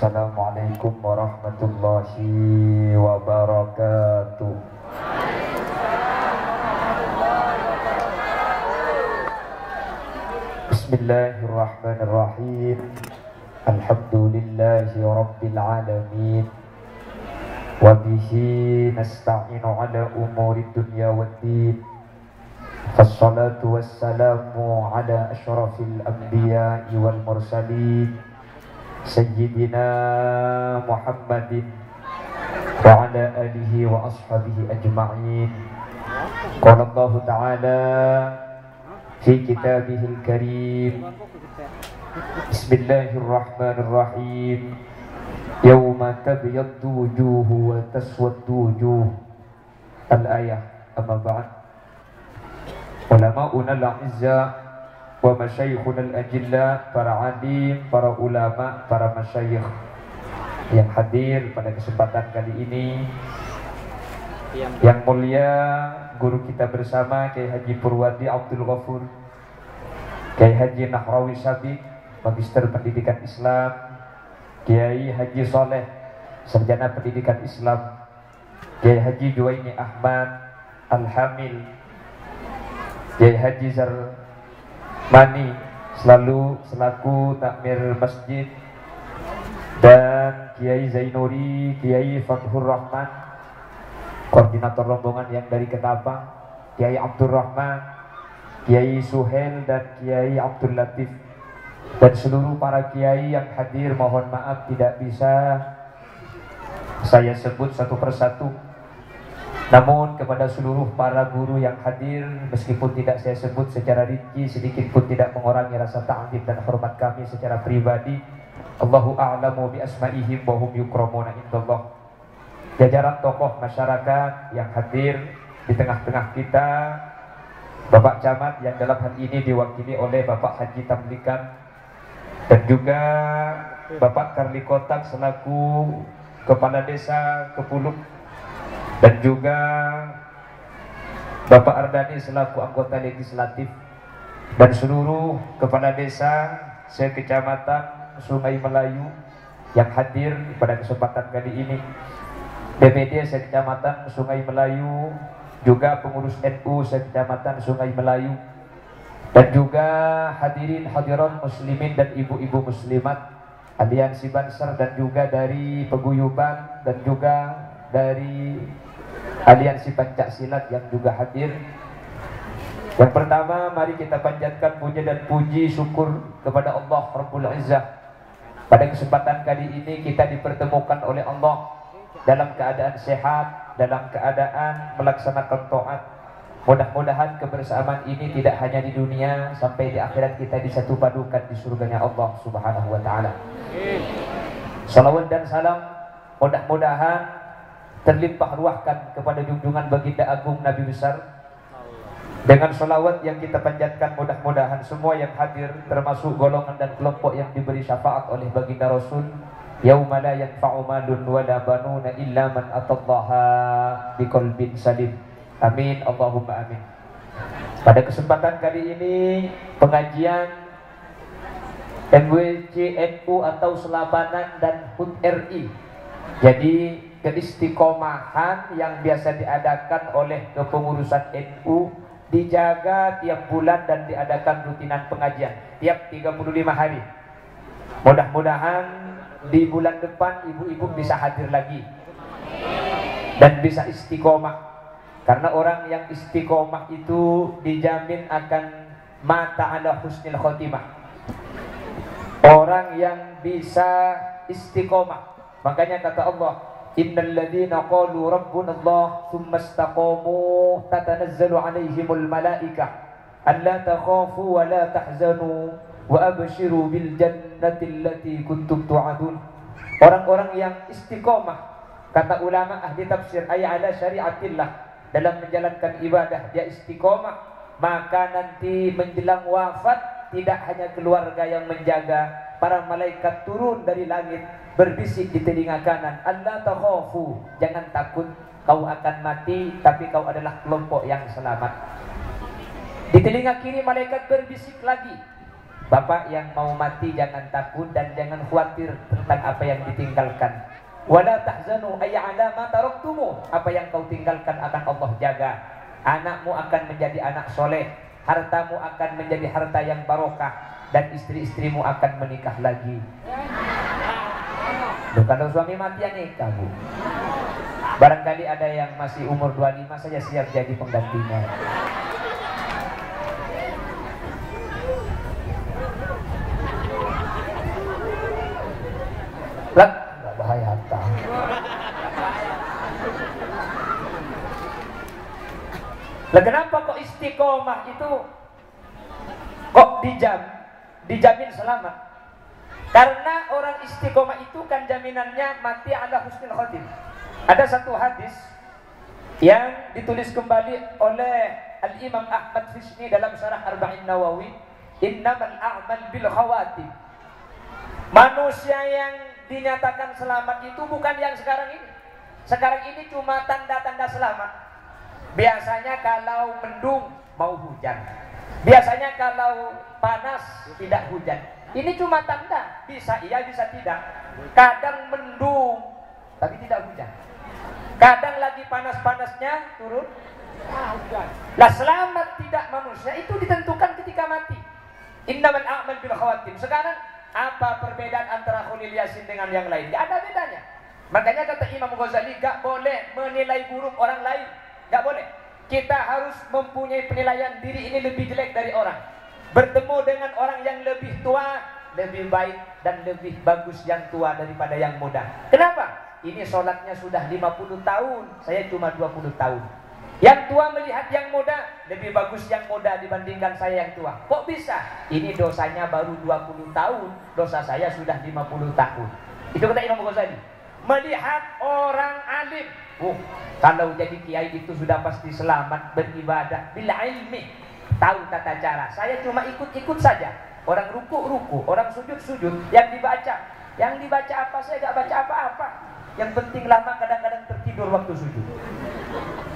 Assalamualaikum warahmatullahi wabarakatuh. Bismillahirrahmanirrahim. Alhamdulillahi rabbil alamin. Wa bihi nasta'inu ala umuri dunya waddin. Fassalatu wassalamu ala asyrafil anbiya'i wal mursalin Sayyidina Muhammadin wa ala alihi wa ashabihi ajma'in. Qala Allah Ta'ala fi kitabihil karim. Bismillahirrahmanirrahim. Yawma tabyaddu wujuhu wa taswaddu wujuh. Al-ayah. Amma ba'd. Ulama'una al-'izza wa masyayikhuna al-ajilla, para alim, para ulama, para masyayikh yang hadir pada kesempatan kali ini. Yang mulia guru kita bersama Kiai Haji Purwadi Abdul Ghafur, Kiai Haji Nahrawi Sabiq, Magister Pendidikan Islam, Kiai Haji Soleh, Sarjana Pendidikan Islam, Kiai Haji Juwaini Ahmad Al-Hamil, Kiai Haji Mani selaku takmir masjid, dan Kiai Zainuri, Kiai Fathur Rahman, koordinator rombongan yang dari Ketapang, Kiai Abdul Rahman, Kiai Suhel, dan Kiai Abdul Latif, dan seluruh para kiai yang hadir. Mohon maaf tidak bisa saya sebut satu persatu. Namun kepada seluruh para guru yang hadir, meskipun tidak saya sebut secara rinci, sedikit pun tidak mengurangi rasa ta'zim dan hormat kami secara pribadi. Allahu a'lamu bi asma'ihim wa hum yukramuna indallah. Jajaran tokoh masyarakat yang hadir di tengah-tengah kita, Bapak Camat yang dalam hal ini diwakili oleh Bapak Haji Tamlikan, dan juga Bapak Karli Kotak selaku Kepala Desa Kepuluk, dan juga Bapak Ardani selaku anggota legislatif, dan seluruh kepala desa sekecamatan Sungai Melayu yang hadir pada kesempatan kali ini. BPD sekecamatan Sungai Melayu, juga pengurus NU sekecamatan Sungai Melayu, dan juga hadirin hadirat muslimin dan ibu-ibu muslimat Aliansi Banser, dan juga dari Peguyuban, dan juga dari Aliansi Pancasilat yang juga hadir. Yang pertama, mari kita panjatkan puja dan puji syukur kepada Allah Rabbul Izzah. Pada kesempatan kali ini kita dipertemukan oleh Allah dalam keadaan sehat, dalam keadaan melaksanakan taat. Mudah-mudahan kebersamaan ini tidak hanya di dunia, sampai di akhirat kita disatu padukan di surganya Allah Subhanahu wa Ta'ala. Salawat dan salam mudah-mudahan terlimpah ruahkan kepada junjungan baginda agung Nabi besar. Dengan sholawat yang kita panjatkan, mudah-mudahan semua yang hadir, termasuk golongan dan kelompok yang diberi syafaat oleh baginda Rasul, yauma la yanfa'u malun wala banuna illa man atallaha biqalbin salim. Amin Allahumma amin. Pada kesempatan kali ini pengajian MWC NU atau Selabanan dan HUT RI, jadi keistiqomahan yang biasa diadakan oleh kepengurusan NU, dijaga tiap bulan dan diadakan rutinan pengajian tiap 35 hari. Mudah-mudahan di bulan depan ibu-ibu bisa hadir lagi dan bisa istiqomah, karena orang yang istiqomah itu dijamin akan mata ala husnil khotimah. Orang yang bisa istiqomah, makanya kata Allah, innal ladzina qalu rabbuna Allah tsumma istaqamu tatanazzalu 'alaihimul malaikah alla takhafu wa la tahzanu wa abshiru bil jannati allati kuntum tu'adun. Orang-orang yang istiqomah, kata ulama ahli tafsir, ay ala syariatillah, dalam menjalankan ibadah dia istiqomah, maka nanti menjelang wafat tidak hanya keluarga yang menjaga, para malaikat turun dari langit berbisik di telinga kanan, Allah takhafu, jangan takut, kau akan mati, tapi kau adalah kelompok yang selamat. Di telinga kiri malaikat berbisik lagi, Bapak yang mau mati jangan takut dan jangan khawatir tentang apa yang ditinggalkan. Wala tahzanu ay ala ma taraktumu. Apa yang kau tinggalkan akan Allah jaga. Anakmu akan menjadi anak soleh, hartamu akan menjadi harta yang barokah, dan istri-istrimu akan menikah lagi. Loh, kalau suami mati ya nikah, Bu. Barangkali ada yang masih umur 25 saja siap jadi penggantinya. Lah, nggak bahaya harta. Lah kenapa kok istiqomah itu kok dijamin selamat? Karena orang istiqomah itu kan jaminannya mati ala husnul khotim. Ada satu hadis yang ditulis kembali oleh Al-Imam Ahmad Fisni dalam Syarah Arba'in Nawawi, innamal a'mal bil khawatim. Manusia yang dinyatakan selamat itu bukan yang sekarang ini. Sekarang ini cuma tanda-tanda selamat. Biasanya kalau mendung mau hujan. Biasanya kalau panas tidak hujan. Ini cuma tanda, bisa iya bisa tidak. Kadang mendung tapi tidak hujan. Kadang lagi panas-panasnya turun. Lah selamat tidak manusia itu ditentukan ketika mati. Innamal a'mal bil khawatim. Sekarang apa perbedaan antara Khalil Yasin dengan yang lain? Gak ada bedanya. Makanya kata Imam Ghazali, gak boleh menilai buruk orang lain. Gak boleh. Kita harus mempunyai penilaian diri ini lebih jelek dari orang. Bertemu dengan orang yang lebih tua, lebih baik dan lebih bagus yang tua daripada yang muda. Kenapa? Ini sholatnya sudah 50 tahun, saya cuma 20 tahun. Yang tua melihat yang muda, lebih bagus yang muda dibandingkan saya yang tua. Kok bisa? Ini dosanya baru 20 tahun, dosa saya sudah 50 tahun. Itu kata Imam Ghazali. Melihat orang alim, kalau jadi kiai itu sudah pasti selamat beribadah bila ilmi, tahu tata cara. Saya cuma ikut-ikut saja. Orang ruku, orang sujud, yang dibaca apa saya gak baca apa-apa. Yang penting lama kadang-kadang tertidur waktu sujud.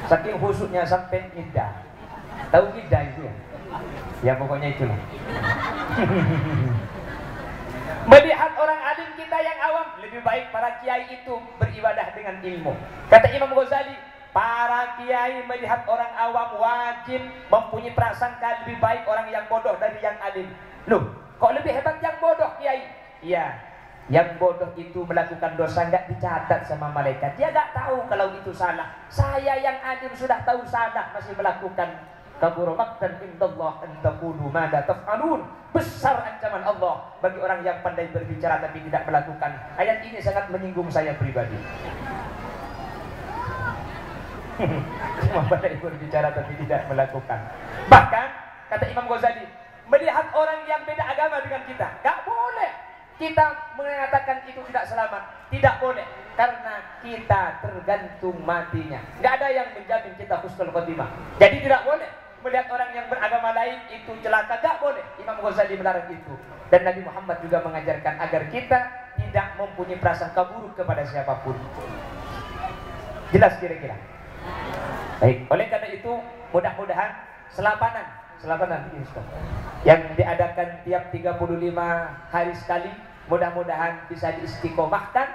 Saking khusyuknya sampai ngidah. Tahu ngidah itu ya? Ya pokoknya itulah. Melihat orang alim kita yang awam, lebih baik para kiai itu beribadah dengan ilmu. Kata Imam Ghazali, para kiai melihat orang awam wajib mempunyai prasangka lebih baik orang yang bodoh dari yang alim. Loh, kok lebih hebat yang bodoh kiai? Iya, yang bodoh itu melakukan dosa nggak dicatat sama malaikat. Dia nggak tahu kalau itu salah. Saya yang alim sudah tahu salah masih melakukan. Kabura maqtan indallah an taqulu ma la taf'alun. Besar ancaman Allah bagi orang yang pandai berbicara tapi tidak melakukan. Ayat ini sangat menyinggung saya pribadi. Semua pandai berbicara tapi tidak melakukan. Bahkan kata Imam Ghazali, melihat orang yang beda agama dengan kita, gak boleh kita mengatakan itu tidak selamat. Tidak boleh, karena kita tergantung matinya. Gak ada yang menjamin kita husnul khotimah. Jadi tidak boleh melihat orang yang beragama lain itu celaka, gak boleh. Imam Ghazali melarang itu. Dan Nabi Muhammad juga mengajarkan agar kita tidak mempunyai prasangka buruk kepada siapapun. Jelas kira-kira? Baik, oleh karena itu mudah-mudahan selapanan yang diadakan tiap 35 hari sekali, mudah-mudahan bisa diistiqomahkan,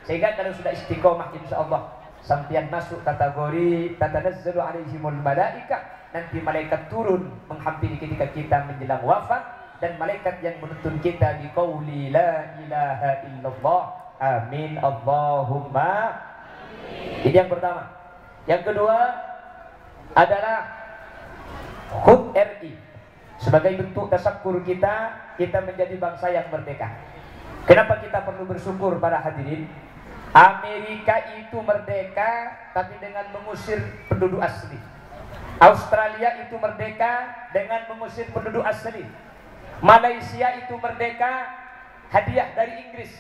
sehingga kalau sudah istiqomah insya Allah sampian masuk kategori tatanazzalu alaihimul malaika. Nanti malaikat turun menghampiri ketika kita menjelang wafat, dan malaikat yang menuntun kita di qauli la ilaha illallah. Amin Allahumma. Ini yang pertama. Yang kedua adalah HUT RI. Sebagai bentuk tasakkur kita menjadi bangsa yang merdeka. Kenapa kita perlu bersyukur para hadirin? Amerika itu merdeka tapi dengan mengusir penduduk asli. Australia itu merdeka dengan mengusir penduduk asli. Malaysia itu merdeka hadiah dari Inggris.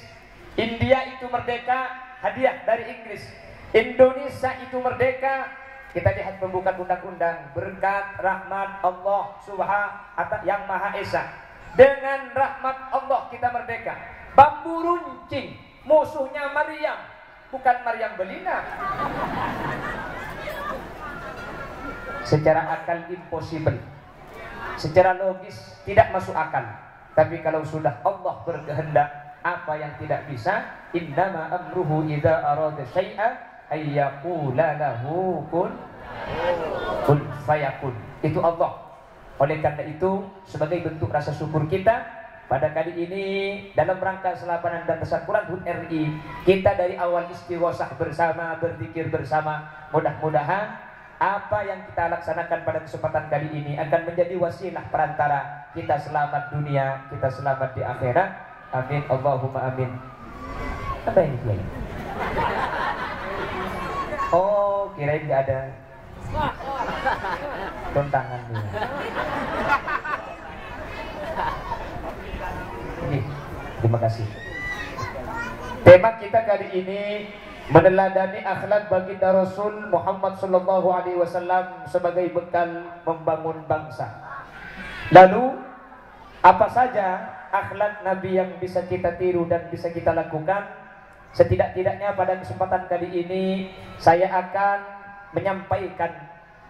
India itu merdeka hadiah dari Inggris. Indonesia itu merdeka. Kita lihat pembukaan undang-undang, berkat rahmat Allah Subhanahu yang Maha Esa. Dengan rahmat Allah kita merdeka. Bambu runcing musuhnya Maryam, bukan Maryam Belina. Secara akal impossible, secara logis tidak masuk akal. Tapi kalau sudah Allah berkehendak, apa yang tidak bisa, innama amruhu idza arada syai'an ayyaqula lahu kun fayakun. Itu Allah. Oleh karena itu, sebagai bentuk rasa syukur kita pada kali ini dalam rangka selapanan dan tasyakuran HUT RI, kita dari awal istighosah bersama, berzikir bersama, mudah-mudahan apa yang kita laksanakan pada kesempatan kali ini akan menjadi wasilah perantara kita selamat dunia, kita selamat di akhirat. Amin, Allahumma amin. Apa ini kiai? Oh, kirain nggak ada tuntangan nih. Terima kasih. Tema kita kali ini meneladani akhlak baginda Rasul Muhammad sallallahu alaihi wasallam sebagai bekal membangun bangsa. Lalu apa saja akhlak Nabi yang bisa kita tiru dan bisa kita lakukan? Setidak-tidaknya pada kesempatan kali ini saya akan menyampaikan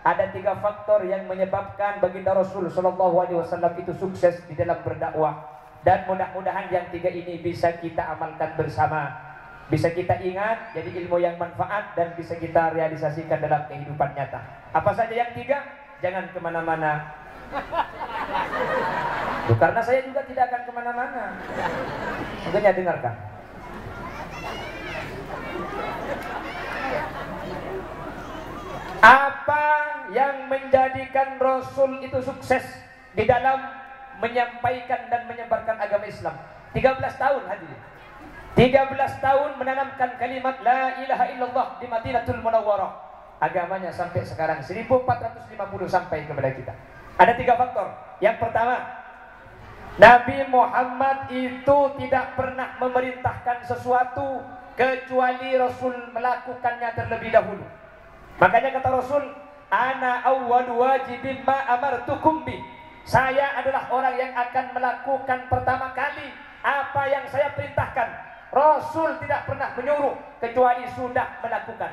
ada 3 faktor yang menyebabkan baginda Rasul sallallahu alaihi wasallam itu sukses di dalam berdakwah, dan mudah-mudahan yang 3 ini bisa kita amalkan bersama, bisa kita ingat jadi ilmu yang manfaat dan bisa kita realisasikan dalam kehidupan nyata. Apa saja yang 3? Jangan kemana-mana. Karena saya juga tidak akan kemana-mana. Makanya dengarkan. Apa yang menjadikan Rasul itu sukses di dalam menyampaikan dan menyebarkan agama Islam? 13 tahun hadirin. 13 tahun menanamkan kalimat la ilaha illallah di Madinatul Munawwarah. Agamanya sampai sekarang 1450 sampai kepada kita. Ada 3 faktor. Yang pertama, Nabi Muhammad itu tidak pernah memerintahkan sesuatu kecuali Rasul melakukannya terlebih dahulu. Makanya kata Rasul, ana awwalu wajibin ma amartukum bi. Saya adalah orang yang akan melakukan pertama kali apa yang saya perintahkan. Rasul tidak pernah menyuruh kecuali sudah melakukan.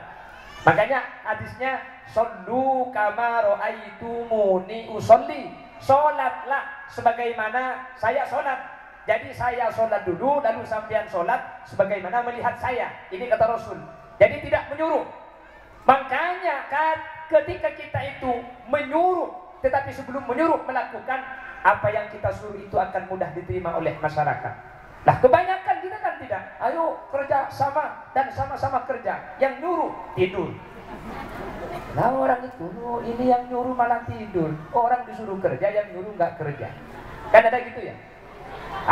Makanya hadisnya sallu kama ra'aitumuni usolli. Salatlah sebagaimana saya salat. Jadi saya salat dulu lalu sampean salat sebagaimana melihat saya. Ini kata Rasul. Jadi tidak menyuruh. Makanya ketika kita itu menyuruh, tetapi sebelum menyuruh melakukan, apa yang kita suruh itu akan mudah diterima oleh masyarakat. Nah kebanyakan kita kan tidak. Ayo kerja sama dan sama-sama kerja. Yang nyuruh tidur. Nah orang itu, ini yang nyuruh malah tidur. Orang disuruh kerja, yang nyuruh nggak kerja. Kan ada gitu ya.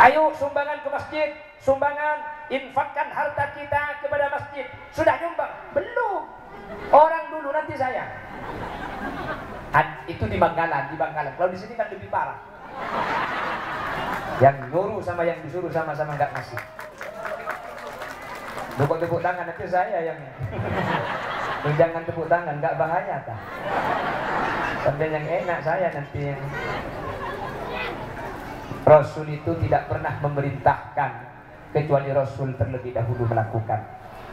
Ayo sumbangan ke masjid, sumbangan, infakkan harta kita kepada masjid. Sudah nyumbang? Belum. Orang dulu nanti saya. Itu di Bangkalan, Kalau di sini kan lebih parah. Yang nyuruh sama yang disuruh sama-sama nggak ngasih. Tepuk tangan nanti saya yang. Jangan tepuk tangan, nggak bahaya tak? Sampai yang enak saya nanti. Rasul itu tidak pernah memerintahkan kecuali Rasul terlebih dahulu melakukan.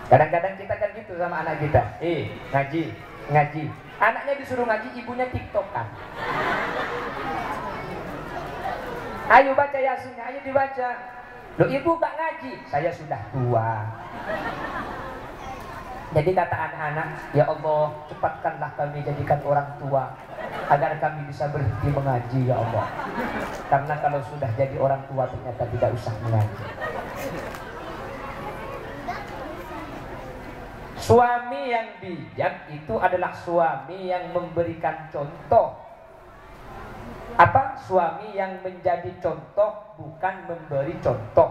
Kadang-kadang kita kan gitu sama anak kita. Ngaji. Anaknya disuruh ngaji, ibunya tiktokan. Ayo baca Yasinnya, ayo dibaca. Loh ibu gak ngaji, saya sudah tua. Jadi kata anak-anak, ya Allah cepatkanlah kami jadikan orang tua agar kami bisa berhenti mengaji ya Allah. Karena kalau sudah jadi orang tua ternyata tidak usah mengaji. Suami yang bijak itu adalah suami yang memberikan contoh. Apa? Suami yang menjadi contoh, bukan memberi contoh.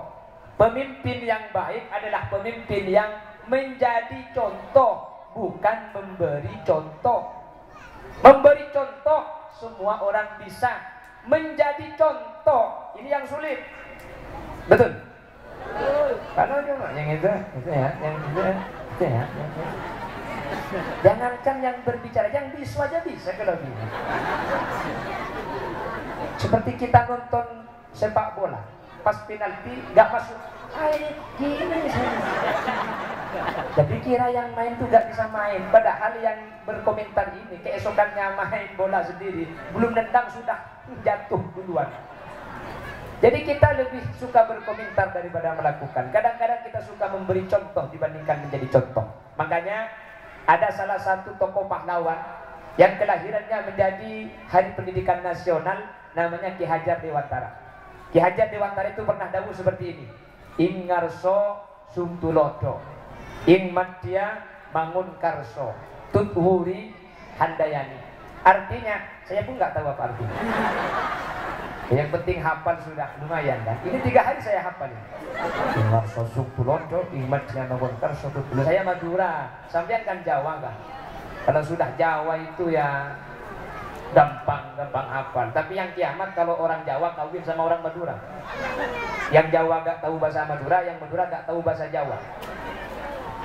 Pemimpin yang baik adalah pemimpin yang menjadi contoh, bukan memberi contoh. Memberi contoh semua orang bisa. Menjadi contoh ini yang sulit. Betul? Kalau yang itu ya, yang itu ya. Ya. Jangankan yang berbicara, yang bisu aja bisa kalau gini. Seperti kita nonton sepak bola, pas penalti nggak masuk, gini. Jadi kira yang main tuh nggak bisa main, padahal yang berkomentar ini keesokannya main bola sendiri, belum nendang sudah jatuh duluan. Jadi kita lebih suka berkomentar daripada melakukan. Kadang-kadang kita suka memberi contoh dibandingkan menjadi contoh. Makanya ada salah satu tokoh pahlawan yang kelahirannya menjadi Hari Pendidikan Nasional, namanya Ki Hajar Dewantara. Ki Hajar Dewantara itu pernah dawuh seperti ini: ing ngarso sumtulodo, ing madya mangun karso, tuthuri handayani. Artinya, saya pun nggak tahu apa artinya. Yang penting hafal sudah lumayan kan. Ini 3 hari saya hafal ini. Ingat sosok tulondo, imat yang nongkar sosok tulondo. Saya Madura, sampean kan Jawa kan. Kalau sudah Jawa itu ya gampang hafal. Tapi yang kiamat kalau orang Jawa kawin sama orang Madura. Yang Jawa gak tahu bahasa Madura, yang Madura gak tahu bahasa Jawa.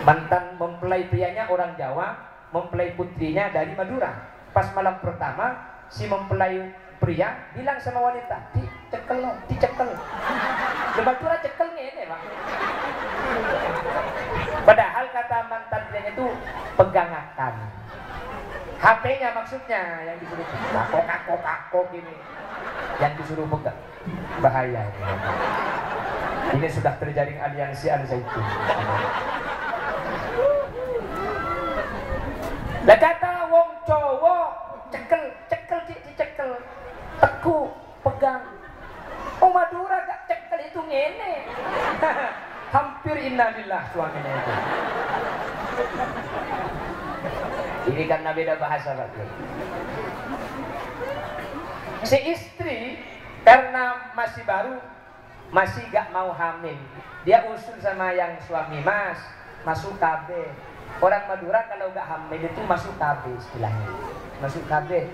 Mantan mempelai prianya orang Jawa, mempelai putrinya dari Madura. Pas malam pertama, si mempelai pria bilang sama wanita, dicekel. Di Madura cekel ngene, Pak. Padahal kata mantan prianya itu pegangakan. HP-nya maksudnya yang disuruh kakok gini, yang disuruh pegang. Bahaya ini. Ini sudah terjadi aliansi Al-Zaitun. Lah kata wong cowok cekel dicekel, teku pegang. Oh Madura gak cekel itu ngene. Hampir innalillah suaminya itu. Ini karena beda bahasa Pak. Si istri karena masih baru, masih gak mau hamil, dia usul sama yang suami, mas masuk KB. Orang Madura kalau gak hamil itu masuk KB istilahnya. Masuk KB.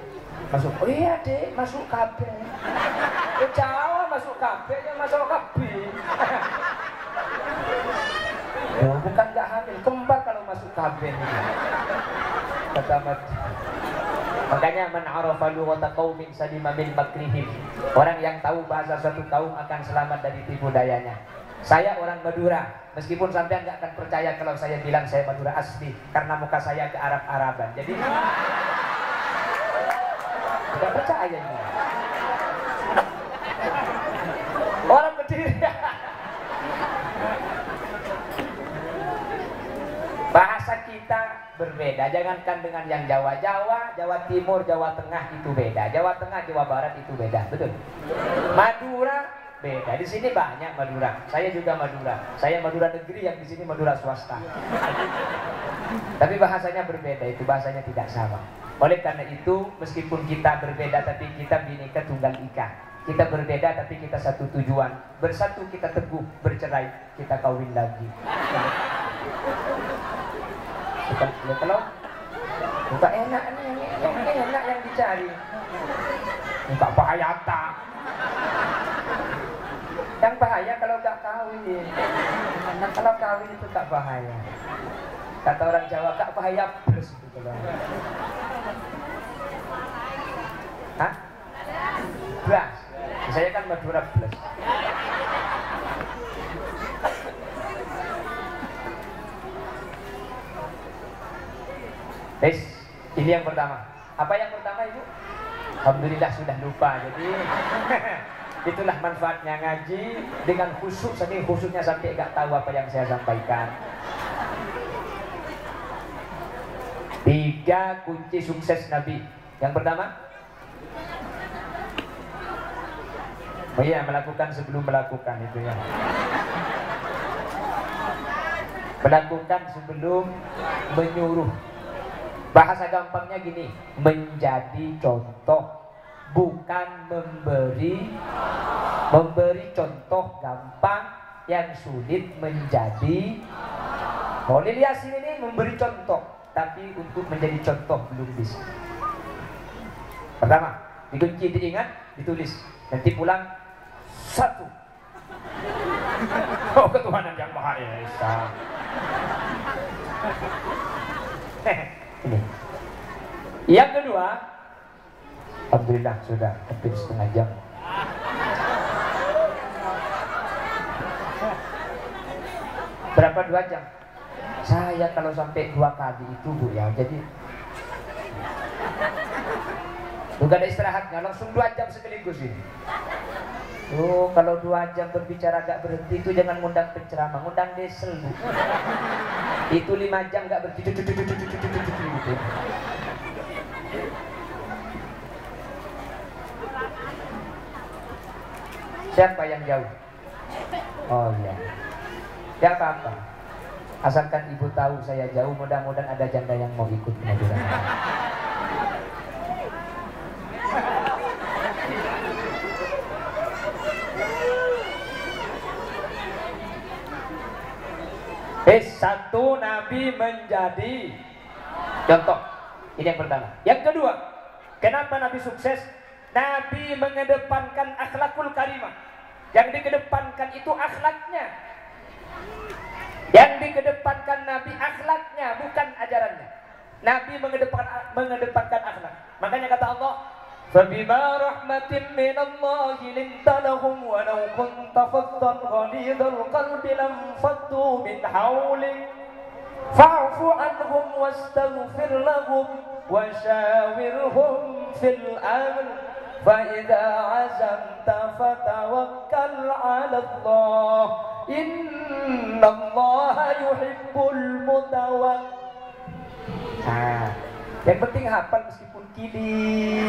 Oh iya dek, masuk KB. Jawa masuk KB, ya masuk KB. Oh, bukan gak hamil, kembar kalau masuk KB. Kata makanya man arafa lughata qaumin salima min makrihim. Orang yang tahu bahasa suatu kaum akan selamat dari tipu dayanya. Saya orang Madura, meskipun sampean nggak akan percaya kalau saya bilang saya Madura asli, karena muka saya ke Arab-Araban. Jadi nggak percaya ini. Orang Kediri. Bahasa kita berbeda, jangankan dengan yang Jawa Timur, Jawa Tengah itu beda, Jawa Tengah, Jawa Barat itu beda, betul. Madura beda, di sini banyak Madura, saya juga Madura, saya Madura negeri, yang di sini Madura swasta. Tapi bahasanya berbeda, itu bahasanya tidak sama. Oleh karena itu, meskipun kita berbeda, tapi kita Bhinneka Tunggal Ika. Kita berbeda, tapi kita satu tujuan. Bersatu kita teguh, bercerai kita kawin lagi. Kalau bukan enak nih, enak yang dicari. Enggak bahaya tak. Yang bahaya kalau gak kawin. Kalau kawin itu tak bahaya. Kata orang Jawa, gak bahaya plus itu kalau. Hah? Plus. Saya kan Madura plus. Ini yang pertama. Apa yang pertama Ibu? Alhamdulillah sudah lupa. Jadi itulah manfaatnya ngaji dengan khusyuk, saking khusyuknya sampai gak tahu apa yang saya sampaikan. 3 kunci sukses Nabi. Yang pertama, oh iya, melakukan sebelum melakukan itu ya. Melakukan sebelum menyuruh. Bahasa gampangnya gini, menjadi contoh, bukan memberi contoh gampang, yang sulit menjadi. Khalil Yasin ini memberi contoh, tapi untuk menjadi contoh belum bisa. Pertama, dikunci, diingat, ditulis, nanti pulang 1. Oh, ketuhanan yang Maha Esa. Ini. Yang kedua, alhamdulillah sudah hampir setengah jam. Berapa 2 jam? Saya kalau sampai 2 kali itu Bu ya, jadi bukan ada istirahatnya, langsung 2 jam sekaligus ini. Oh, kalau 2 jam berbicara gak berhenti itu jangan ngundang penceramah, ngundang desel Bu. Itu 5 jam gak berhenti gitu. Siapa yang jauh? Oh iya. Gak apa-apa. Asalkan ibu tahu saya jauh, mudah-mudahan ada janda yang mau ikut pengajian. Satu, Nabi menjadi contoh. Ini yang pertama. Yang kedua, kenapa Nabi sukses? Nabi mengedepankan akhlakul karimah. Yang dikedepankan itu akhlaknya. Yang dikedepankan Nabi akhlaknya, bukan ajarannya. Nabi mengedepankan akhlak. Makanya kata Allah, فَبِمَا رَحْمَةٍ مِّنَ اللَّهِ لِنْتَ لَهُمْ وَلَوْ كُنْتَ فَظًّا غَلِيظَ الْقَلْبِ لَانفَضُّوا مِنْ حَوْلِكَ فَاعْفُ عَنْهُمْ وَاسْتَغْفِرْ لَهُمْ وَشَاوِرْهُمْ فِي الْأَمْرِ فَإِذَا عَزَمْتَ فَتَوَكَّلْ عَلَى اللَّهِ إِنَّ اللَّهَ يُحِبُّ الْمُتَوَكِّلِينَ. Yang penting hafal meskipun kili.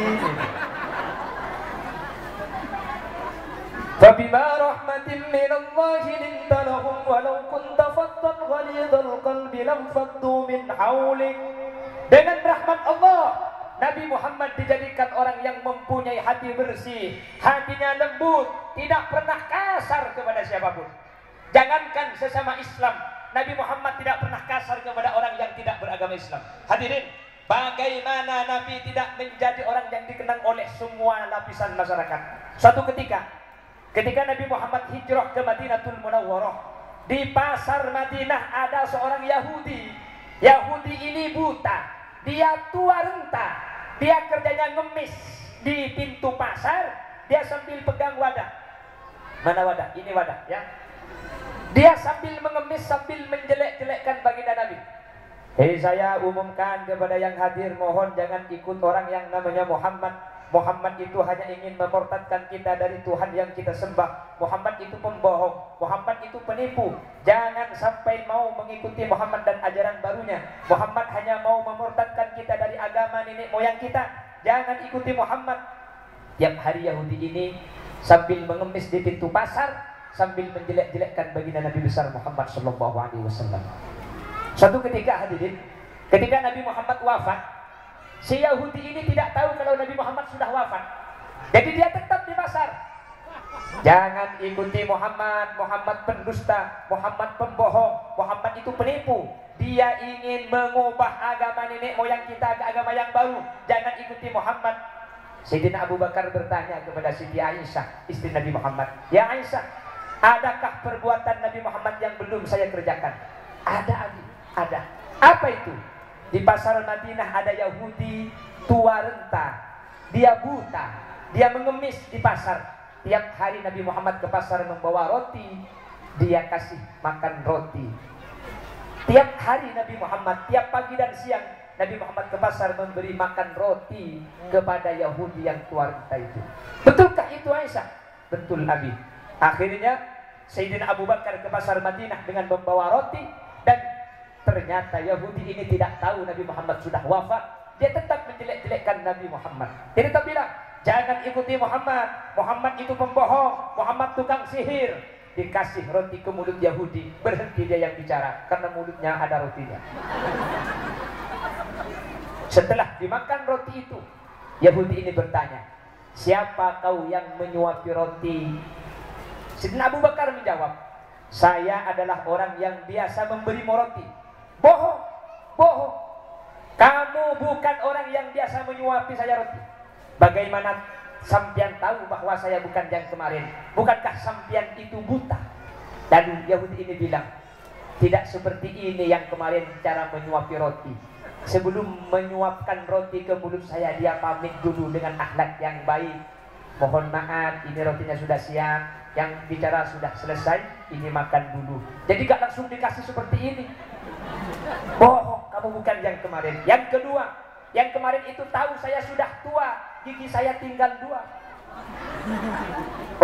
فَبِمَا رَحْمَةٍ مِّنَ اللَّهِ لِنْتَ لَهُمْ وَلَوْ كُنْتَ فَظًّا غَلِيظَ الْقَلْبِ لَانفَضُّوا مِنْ حَوْلِكَ. Dengan rahmat Allah, Nabi Muhammad dijadikan orang yang mempunyai hati bersih, hatinya lembut, tidak pernah kasar kepada siapapun. Jangankan sesama Islam, Nabi Muhammad tidak pernah kasar kepada orang yang tidak beragama Islam. Hadirin, bagaimana Nabi tidak menjadi orang yang dikenang oleh semua lapisan masyarakat? Suatu ketika Nabi Muhammad hijrah ke Madinatul Munawwarah, di pasar Madinah ada seorang Yahudi. Yahudi ini buta, dia tua renta, dia kerjanya ngemis di pintu pasar, dia sambil pegang wadah. Mana wadah? Ini wadah ya. Dia sambil mengemis, sambil menjelek-jelekkan baginda Nabi. Hei, saya umumkan kepada yang hadir, mohon jangan ikut orang yang namanya Muhammad. Muhammad itu hanya ingin memurtadkan kita dari Tuhan yang kita sembah. Muhammad itu pembohong, Muhammad itu penipu. Jangan sampai mau mengikuti Muhammad dan ajaran barunya. Muhammad hanya mau memurtadkan kita dari agama nenek moyang kita. Jangan ikuti Muhammad. Tiap hari Yahudi ini sambil mengemis di pintu pasar, sambil menjelek-jelekkan baginda Nabi besar Muhammad sallallahu alaihi wasallam. Suatu ketika hadirin, ketika Nabi Muhammad wafat, si Yahudi ini tidak tahu kalau Nabi Muhammad sudah wafat. Jadi dia tetap di pasar. Jangan ikuti Muhammad, Muhammad pendusta, Muhammad pembohong, Muhammad itu penipu. Dia ingin mengubah agama nenek moyang kita ke agama yang baru. Jangan ikuti Muhammad. Sayyidina Abu Bakar bertanya kepada Siti Aisyah, istri Nabi Muhammad, "Ya Aisyah, adakah perbuatan Nabi Muhammad yang belum saya kerjakan?" "Ada, Abi, ada." "Apa itu?" "Di pasar Madinah ada Yahudi tua renta, dia buta, dia mengemis di pasar. Tiap hari Nabi Muhammad ke pasar membawa roti, dia kasih makan roti. Tiap hari Nabi Muhammad, tiap pagi dan siang Nabi Muhammad ke pasar memberi makan roti kepada Yahudi yang tua renta itu." "Betulkah itu Aisyah?" "Betul, Abi." Akhirnya Sayyidina Abu Bakar ke pasar Madinah dengan membawa roti, dan ternyata Yahudi ini tidak tahu Nabi Muhammad sudah wafat. Dia tetap menjelek-jelekkan Nabi Muhammad. Dia tetap bilang, "Jangan ikuti Muhammad, Muhammad itu pembohong, Muhammad tukang sihir." Dikasih roti ke mulut Yahudi, berhenti dia yang bicara karena mulutnya ada rotinya. Setelah dimakan roti itu, Yahudi ini bertanya, "Siapa kau yang menyuapi roti?" Sayyidina Abu Bakar menjawab, "Saya adalah orang yang biasa memberi roti." "Bohong, bohong. Kamu bukan orang yang biasa menyuapi saya roti. Bagaimana sampian tahu bahwa saya bukan yang kemarin? Bukankah sampian itu buta?" Lalu Yahudi ini bilang, "Tidak seperti ini yang kemarin cara menyuapi roti. Sebelum menyuapkan roti ke mulut saya, dia pamit dulu dengan akhlak yang baik. Mohon maaf, ini rotinya sudah siap, yang bicara sudah selesai, ini makan dulu." Jadi gak langsung dikasih seperti ini. Bohong, kamu bukan yang kemarin. Yang kedua, yang kemarin itu tahu saya sudah tua, gigi saya tinggal 2.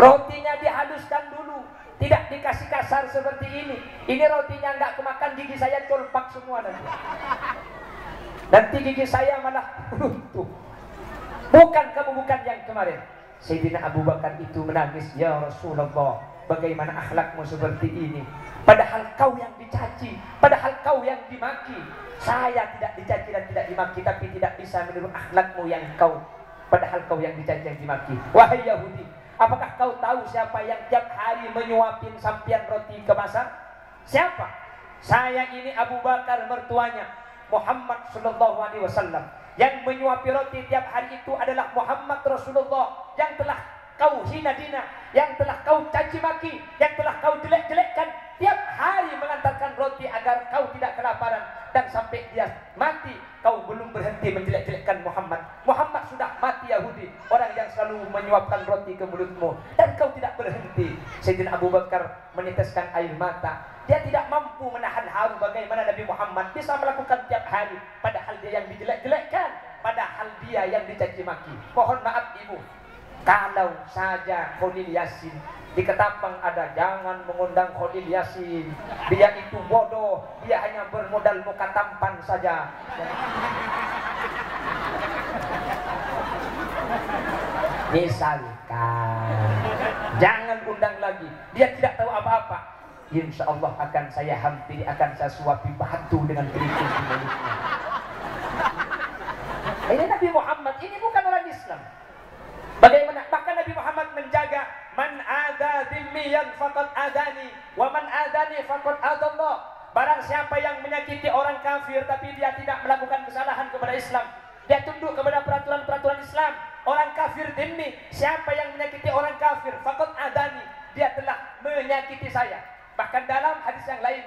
Rotinya dihaluskan dulu, tidak dikasih kasar seperti ini. Ini rotinya nggak kemakan, gigi saya colpak semua nanti. Nanti gigi saya malah runtuh. Bukan kamu, bukan yang kemarin. Sayyidina Abu Bakar itu menangis, ya Rasulullah, bagaimana akhlakmu seperti ini? Padahal kau yang dicaci, padahal kau yang dimaki. Saya tidak dicaci dan tidak dimaki, tapi tidak bisa meniru akhlakmu yang kau, padahal kau yang dicaci yang dimaki. Wahai Yahudi, apakah kau tahu siapa yang tiap hari menyuapin sampian roti kemasan? Siapa? Saya ini Abu Bakar, mertuanya Muhammad sallallahu alaihi wasallam. Yang menyuapi roti tiap hari itu adalah Muhammad Rasulullah yang telah kau hina dina, yang telah kau caci maki, yang telah kau jelek-jelekkan. Tiap hari mengantarkan roti agar kau tidak kelaparan, dan sampai dia mati kau belum berhenti menjelek-jelekkan Muhammad. Muhammad sudah mati Yahudi, orang yang selalu menyuapkan roti ke mulutmu, dan kau tidak berhenti. Sayyidina Abu Bakar meneteskan air mata. Dia tidak mampu menahan haru bagaimana Nabi Muhammad bisa melakukan tiap hari, padahal dia yang dijelek-jelekkan, padahal dia yang dicaci maki. Mohon maaf ibu, kalau saja Khalil Yasin di Ketapang ada, jangan mengundang Khalil Yasin. Dia itu bodoh, dia hanya bermodal muka tampan saja. Misalkan, jangan undang lagi. Dia tidak tahu apa-apa. Insya Allah akan saya hampiri, akan saya suapi batu dengan kerikil di mulutnya. Ini Nabi Muhammad, ini bukan orang Islam. Bagaimana? Bahkan Nabi Muhammad menjaga, man adza dhimmiyan faqad adani, wa man adani faqad adallah. Barang siapa yang menyakiti orang kafir tapi dia tidak melakukan kesalahan kepada Islam, dia tunduk kepada peraturan-peraturan Islam. Orang kafir dhimmi, siapa yang menyakiti orang kafir, faqad adani, dia telah menyakiti saya. Bahkan dalam hadis yang lain,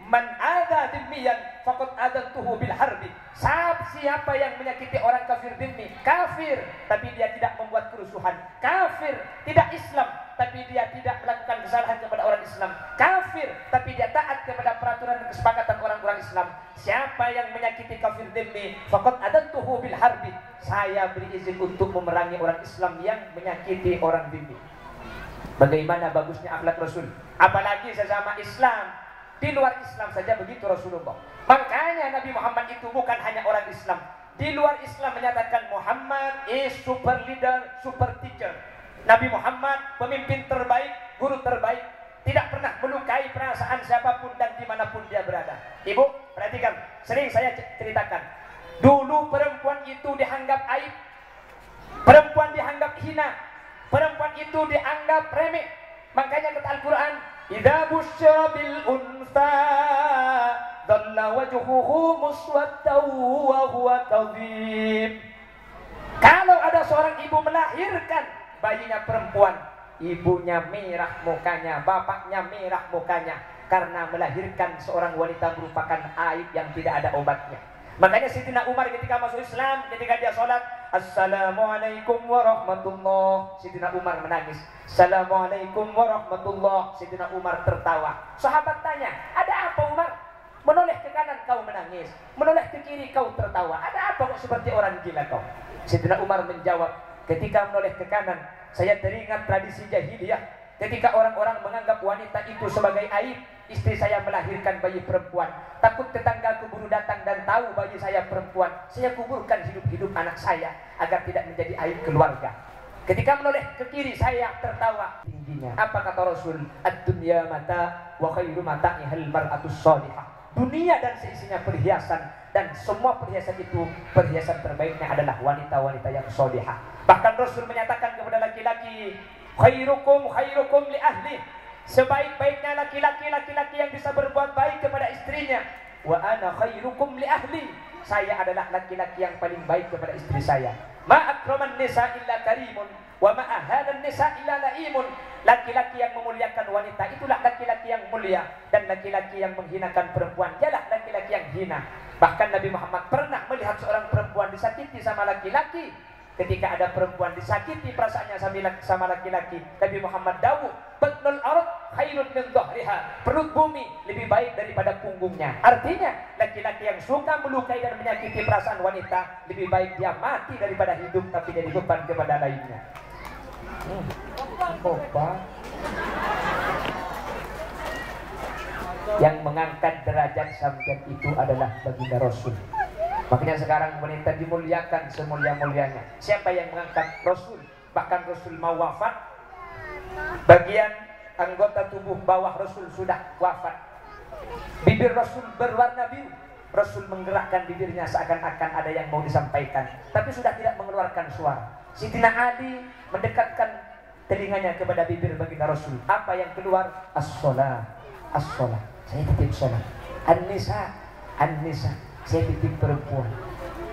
man adza dhimmiyan faqad adantuhu bil harbi. Siapa yang menyakiti orang kafir dhimmi, kafir tapi dia tidak membuat kerusuhan, kafir tidak Islam tapi dia tidak melakukan kesalahan kepada orang Islam, kafir tapi dia taat kepada peraturan dan kesepakatan orang-orang Islam. Siapa yang menyakiti kafir dhimmi, faqad adantuhu bil harbi, saya beri izin untuk memerangi orang Islam yang menyakiti orang dhimmi. Bagaimana bagusnya akhlak Rasul, apalagi sesama Islam. Di luar Islam saja begitu Rasulullah. Makanya Nabi Muhammad itu bukan hanya orang Islam. Di luar Islam menyatakan Muhammad is super leader, super teacher. Nabi Muhammad pemimpin terbaik, guru terbaik, tidak pernah melukai perasaan siapapun dan dimanapun dia berada. Ibu, perhatikan, sering saya ceritakan. Dulu perempuan itu dianggap aib, perempuan dianggap hina, perempuan itu dianggap remeh. Makanya kata Al-Quran, idza busyira bil unsa dhalla wajhuhu muswaddan wa huwa kadhib. Kalau ada seorang ibu melahirkan bayinya perempuan, ibunya merah mukanya, bapaknya merah mukanya, karena melahirkan seorang wanita merupakan aib yang tidak ada obatnya. Makanya Sayyidina Umar ketika masuk Islam, ketika dia sholat, Assalamualaikum warahmatullah, Sayyidina Umar menangis. Assalamualaikum warahmatullah, Sayyidina Umar tertawa. Sahabat tanya, ada apa Umar? Menoleh ke kanan kau menangis, menoleh ke kiri kau tertawa. Ada apa kok seperti orang gila kau? Sayyidina Umar menjawab, ketika menoleh ke kanan, saya teringat tradisi jahiliyah. Ketika orang-orang menganggap wanita itu sebagai aib, istri saya melahirkan bayi perempuan. Takut tetangga keburu datang dan tahu bayi saya perempuan, saya kuburkan hidup-hidup anak saya agar tidak menjadi aib keluarga. Ketika menoleh ke kiri, saya tertawa tingginya. Apa kata Rasul? Ad-dunya mata wa khairu mata'ihal mar'atus salihah. Dunia dan seisinya perhiasan, dan semua perhiasan itu, perhiasan terbaiknya adalah wanita-wanita yang salihah. Bahkan Rasul menyatakan kepada laki-laki, khairukum khairukum li ahli. Sebaik-baiknya laki-laki yang bisa berbuat baik kepada istrinya. Wa ana khairukum li ahli. Saya adalah laki-laki yang paling baik kepada istri saya. Ma akraman nisa illa karimun wa ma ahadan nisa illa laimun. Laki-laki yang memuliakan wanita itulah laki-laki yang mulia, dan laki-laki yang menghinakan perempuan ialah laki-laki yang hina. Bahkan Nabi Muhammad pernah melihat seorang perempuan disakiti sama laki-laki. Ketika ada perempuan disakiti perasaannya sama laki-laki, Nabi Muhammad dawuh, batnul ard khairun min dhahriha. Perut bumi lebih baik daripada punggungnya. Artinya, laki-laki yang suka melukai dan menyakiti perasaan wanita, lebih baik dia mati daripada hidup tapi jadi beban kepada lainnya. Apa? Yang mengangkat derajat sampean itu adalah baginda Rasul. Makanya sekarang wanita dimuliakan semulia-mulianya. Siapa yang mengangkat Rasul? Bahkan Rasul mau wafat, bagian anggota tubuh bawah Rasul sudah wafat. Bibir Rasul berwarna biru. Rasul menggerakkan bibirnya seakan-akan ada yang mau disampaikan, tapi sudah tidak mengeluarkan suara. Sidina Ali mendekatkan telinganya kepada bibir baginda Rasul. Apa yang keluar? As-sholah, as-sholah. Saya titip sholat. An-nisa, an-nisa. Saya titip perempuan.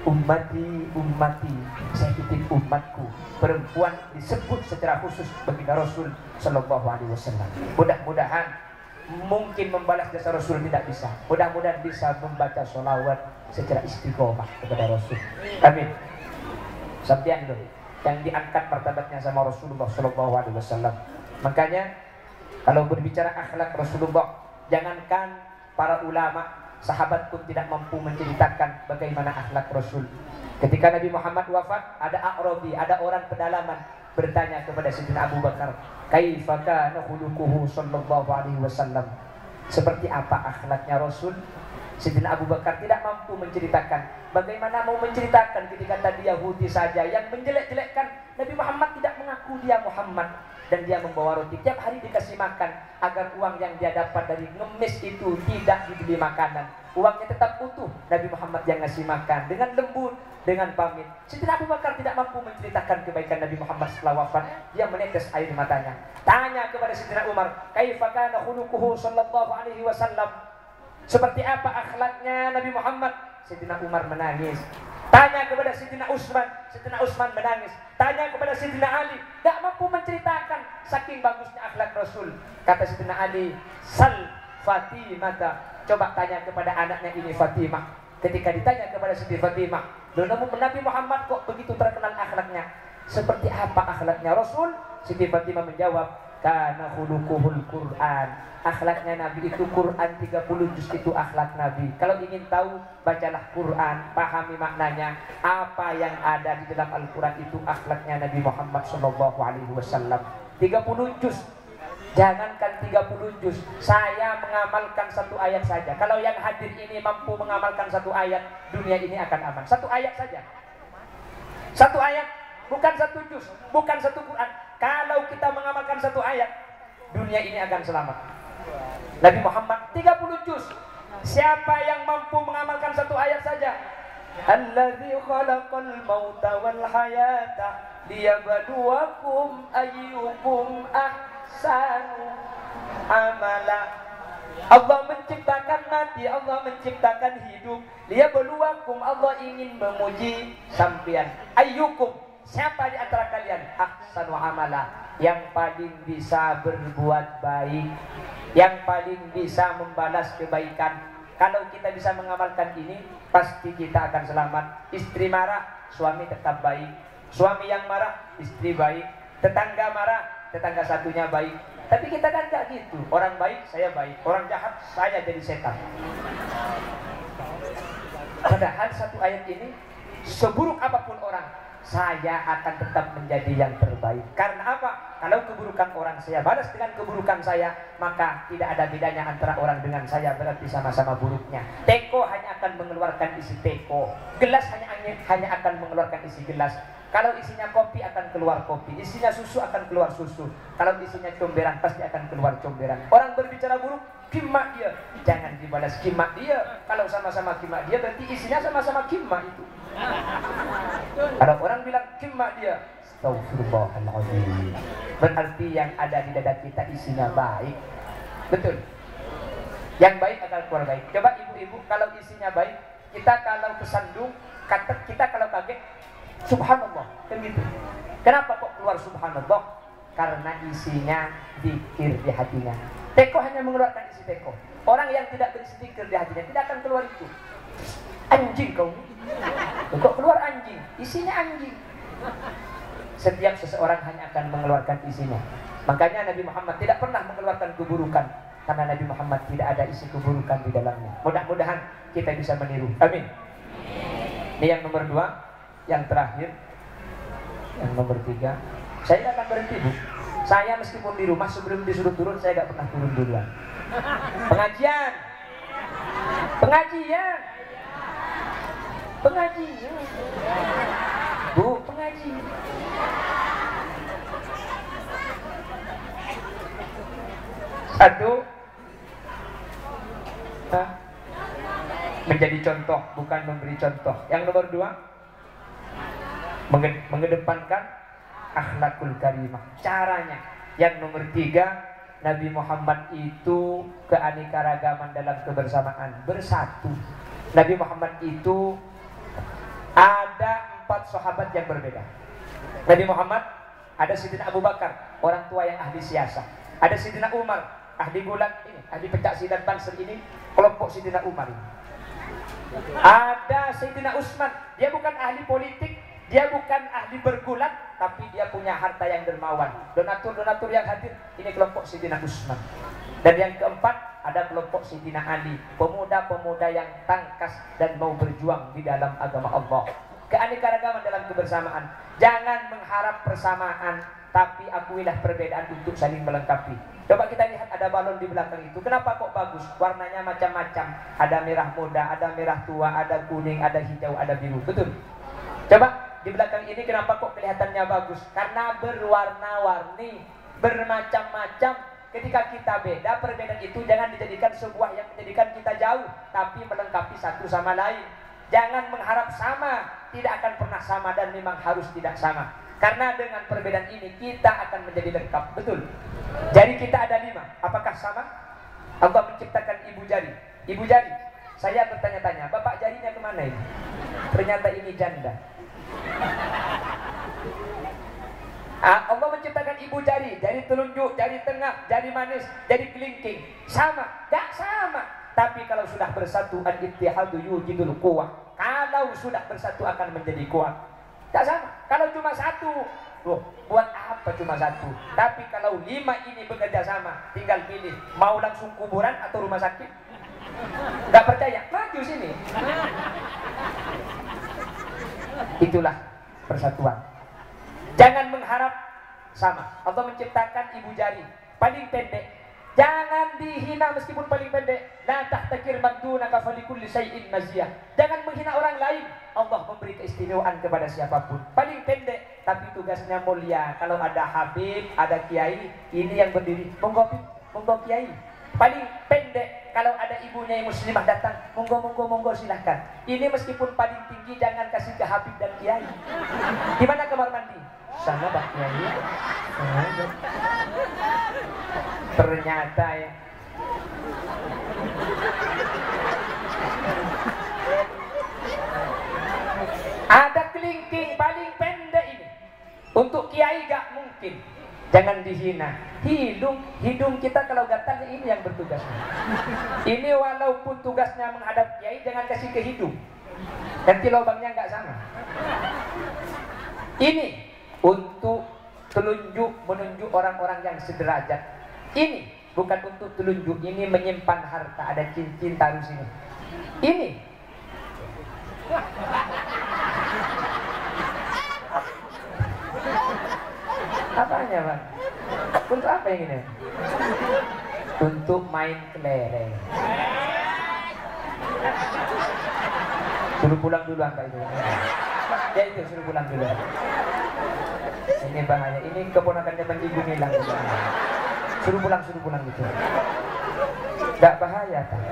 Ummati, ummati. Saya titip umatku. Perempuan disebut secara khusus baginda Rasul Sallallahu Alaihi Wasallam. Mudah-mudahan mungkin membalas jasa Rasul tidak bisa. Mudah-mudahan bisa membaca sholawat secara istiqomah kepada Rasul. Amin. Sampian loh yang diangkat martabatnya sama Rasulullah Sallallahu Alaihi Wasallam. Makanya kalau berbicara akhlak Rasulullah, jangankan para ulama, sahabat pun tidak mampu menceritakan bagaimana akhlak Rasul. Ketika Nabi Muhammad wafat, ada A'rabi, ada orang pedalaman bertanya kepada Sayyidina Abu Bakar, kaifa kana khuluquhu sallallahu alaihi wasallam? Seperti apa akhlaknya Rasul? Sayyidina Abu Bakar tidak mampu menceritakan. Bagaimana mau menceritakan ketika tadi Yahudi saja yang menjelek-jelekkan Nabi Muhammad, tidak mengaku dia Muhammad, dan dia membawa roti tiap hari dikasih makan agar uang yang dia dapat dari ngemis itu tidak dibeli makanan. Uangnya tetap utuh. Nabi Muhammad yang ngasih makan dengan lembut, dengan pamit. Sayyidina Abu Bakar tidak mampu menceritakan kebaikan Nabi Muhammad setelah wafat. Dia menetes air matanya. Tanya kepada Sayyidina Umar, kaifa kana khuluquhu sallallahu alaihi wasallam? Seperti apa akhlaknya Nabi Muhammad? Sayyidina Umar menangis. Tanya kepada Sayyidina Utsman menangis. Tanya kepada Sayyidina Ali, tidak mampu menceritakan saking bagusnya akhlak Rasul. Kata Sayyidina Ali, sal Fatimah. Coba tanya kepada anaknya ini Fatimah. Ketika ditanya kepada Siti Fatimah, Nabi Muhammad kok begitu terkenal akhlaknya? Seperti apa akhlaknya Rasul? Siti Fatimah menjawab, kana khuluquhul Quran. Akhlaknya Nabi itu Quran, 30 juz itu akhlak Nabi. Kalau ingin tahu, bacalah Quran, pahami maknanya. Apa yang ada di dalam Al-Quran itu akhlaknya Nabi Muhammad SAW. 30 juz. Jangankan 30 juz, saya mengamalkan satu ayat saja. Kalau yang hadir ini mampu mengamalkan satu ayat, dunia ini akan aman. Satu ayat saja. Satu ayat, bukan satu juz, bukan satu Quran. Kalau kita mengamalkan satu ayat, dunia ini akan selamat. Nabi Muhammad 30 juz. Siapa yang mampu mengamalkan satu ayat saja? Alladzi khalaqal mauta wal hayata liyabluwakum ayyukum ahsanu amala. Allah menciptakan mati, Allah menciptakan hidup. Liyabluwakum, Allah ingin memuji sampean. Ayyukum, siapa di antara kalian ahsanu amala, yang paling bisa berbuat baik, yang paling bisa membalas kebaikan. Kalau kita bisa mengamalkan ini, pasti kita akan selamat. Istri marah, suami tetap baik. Suami yang marah, istri baik. Tetangga marah, tetangga satunya baik. Tapi kita kan gak gitu. Orang baik, saya baik. Orang jahat, saya jadi setan. Padahal satu ayat ini, seburuk apapun orang, saya akan tetap menjadi yang terbaik. Karena apa? Kalau keburukan orang saya balas dengan keburukan saya, maka tidak ada bedanya antara orang dengan saya, berarti sama-sama buruknya. Teko hanya akan mengeluarkan isi teko, gelas hanya akan mengeluarkan isi gelas. Kalau isinya kopi akan keluar kopi, isinya susu akan keluar susu. Kalau isinya comberan pasti akan keluar comberan. Orang berbicara buruk, kimak dia, jangan dibalas kimak dia. Kalau sama-sama kimak dia, berarti isinya sama-sama kimak itu. Kalau orang bilang kimak dia, astagfirullahaladzim, berarti yang ada di dada kita isinya baik. Betul. Yang baik akan keluar baik. Coba ibu-ibu, kalau isinya baik, kita kalau kesandung, kita kalau kaget, subhanallah, kan gitu. Kenapa kok keluar subhanallah? Karena isinya zikir di hatinya. Teko hanya mengeluarkan isi teko. Orang yang tidak berisi zikir di hatinya tidak akan keluar itu. Anjing kau, kok keluar anjing? Isinya anjing. Setiap seseorang hanya akan mengeluarkan isinya. Makanya Nabi Muhammad tidak pernah mengeluarkan keburukan, karena Nabi Muhammad tidak ada isi keburukan di dalamnya. Mudah-mudahan kita bisa meniru. Amin. Ini yang nomor 2. Yang terakhir, yang nomor 3. Saya akan berhenti, Bu. Saya meskipun di rumah sebelum disuruh turun saya gak pernah turun duluan. Pengajian, pengajian, pengajian, Bu, pengajian. Satu, menjadi contoh, bukan memberi contoh. Yang nomor dua, mengedepankan akhlakul karimah. Caranya. Yang nomor tiga, Nabi Muhammad itu keanekaragaman dalam kebersamaan, bersatu. Nabi Muhammad itu ada 4 sahabat yang berbeda. Nabi Muhammad ada Sayyidina Abu Bakar, orang tua yang ahli siasat. Ada Sayyidina Umar, ahli gulat ini, ahli pencak silat Banser ini, kelompok Sayyidina Umar ini. Ada Sayyidina Utsman, dia bukan ahli politik, dia bukan ahli bergulat, tapi dia punya harta yang dermawan. Donatur-donatur yang hadir, ini kelompok Sayyidina Utsman. Dan yang keempat, ada kelompok Sayyidina Ali, pemuda-pemuda yang tangkas dan mau berjuang di dalam agama Allah. Keanekaragaman dalam kebersamaan. Jangan mengharap persamaan, tapi akuilah perbedaan untuk saling melengkapi. Coba kita lihat ada balon di belakang itu. Kenapa kok bagus? Warnanya macam-macam. Ada merah muda, ada merah tua, ada kuning, ada hijau, ada biru. Betul? Coba di belakang ini kenapa kok kelihatannya bagus? Karena berwarna-warni, bermacam-macam. Ketika kita beda, perbedaan itu jangan dijadikan sebuah yang menjadikan kita jauh, tapi melengkapi satu sama lain. Jangan mengharap sama, tidak akan pernah sama dan memang harus tidak sama. Karena dengan perbedaan ini kita akan menjadi lengkap. Betul? Jari kita ada 5. Apakah sama? Allah menciptakan ibu jari. Ibu jari. Saya bertanya-tanya, bapak jarinya kemana ini? Ternyata ini janda. Allah menciptakan ibu jari. Jari telunjuk, jari tengah, jari manis, jari kelingking. Sama? Gak sama. Tapi kalau sudah bersatu, al-ittihadu yujidul quwwah. Kalau sudah bersatu akan menjadi kuat. Tak sama. Kalau cuma satu, loh, buat apa cuma satu? Tapi kalau 5 ini bekerja sama, tinggal pilih mau langsung kuburan atau rumah sakit. Gak percaya? Maju sini. Itulah persatuan. Jangan mengharap sama. Allah menciptakan ibu jari paling pendek. Jangan dihina meskipun paling pendek. La tahtakir madunaka falikulli syai'in maziyah. Jangan menghina orang lain. Allah memberi keistimewaan kepada siapapun. Paling pendek tapi tugasnya mulia. Kalau ada habib, ada kiai, ini yang berdiri. Monggo kiai. Paling pendek kalau ada ibunya yang muslimah datang, monggo silahkan. Ini meskipun paling tinggi jangan kasih ke habib dan kiai. Di mana kamar mandi? Sana Pak Kiai. Ternyata ya. Ada kelingking paling pendek ini. Untuk kiai gak mungkin. Jangan dihina. Hidung kita kalau gatal ini yang bertugas. Ini walaupun tugasnya menghadap kiai, jangan kasih ke hidung. Nanti lubangnya nggak sama. Ini untuk telunjuk menunjuk orang-orang yang sederajat. Ini bukan untuk telunjuk, ini menyimpan harta. Ada cincin taruh sini. Ini apanya Bang? Untuk apa yang ini? Untuk main kelereng. Suruh pulang dulu angka itu. Ya itu suruh pulang dulu. Ini bahaya. Ini keponakannya Bang Ibu Milang. Suruh pulang gitu. Gak bahaya tak?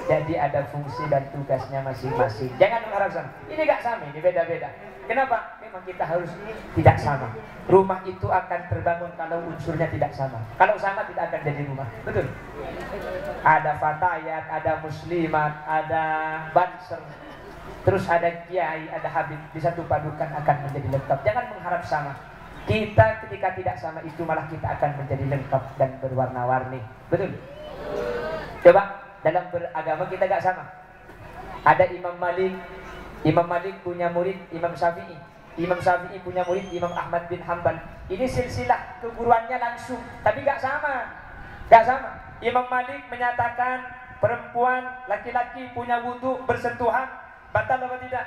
Jadi ada fungsi dan tugasnya masing-masing. Jangan mengharap sama. Ini gak sama, ini beda-beda. Kenapa? Memang kita harus tidak sama. Rumah itu akan terbangun kalau unsurnya tidak sama. Kalau sama tidak akan jadi rumah. Betul? Ada fatayat, ada muslimat, ada banser, terus ada kiai, ada habib. Disatu padukan akan menjadi lengkap. Jangan mengharap sama. Kita ketika tidak sama itu malah kita akan menjadi lengkap dan berwarna-warni. Betul? Coba dalam beragama kita gak sama. Ada Imam Malik. Imam Malik punya murid Imam Syafi'i. Imam Syafi'i punya murid Imam Ahmad bin Hanbal. Ini silsilah keguruannya langsung, tapi gak sama. Gak sama. Imam Malik menyatakan perempuan, laki-laki punya wudu bersentuhan batal apa tidak?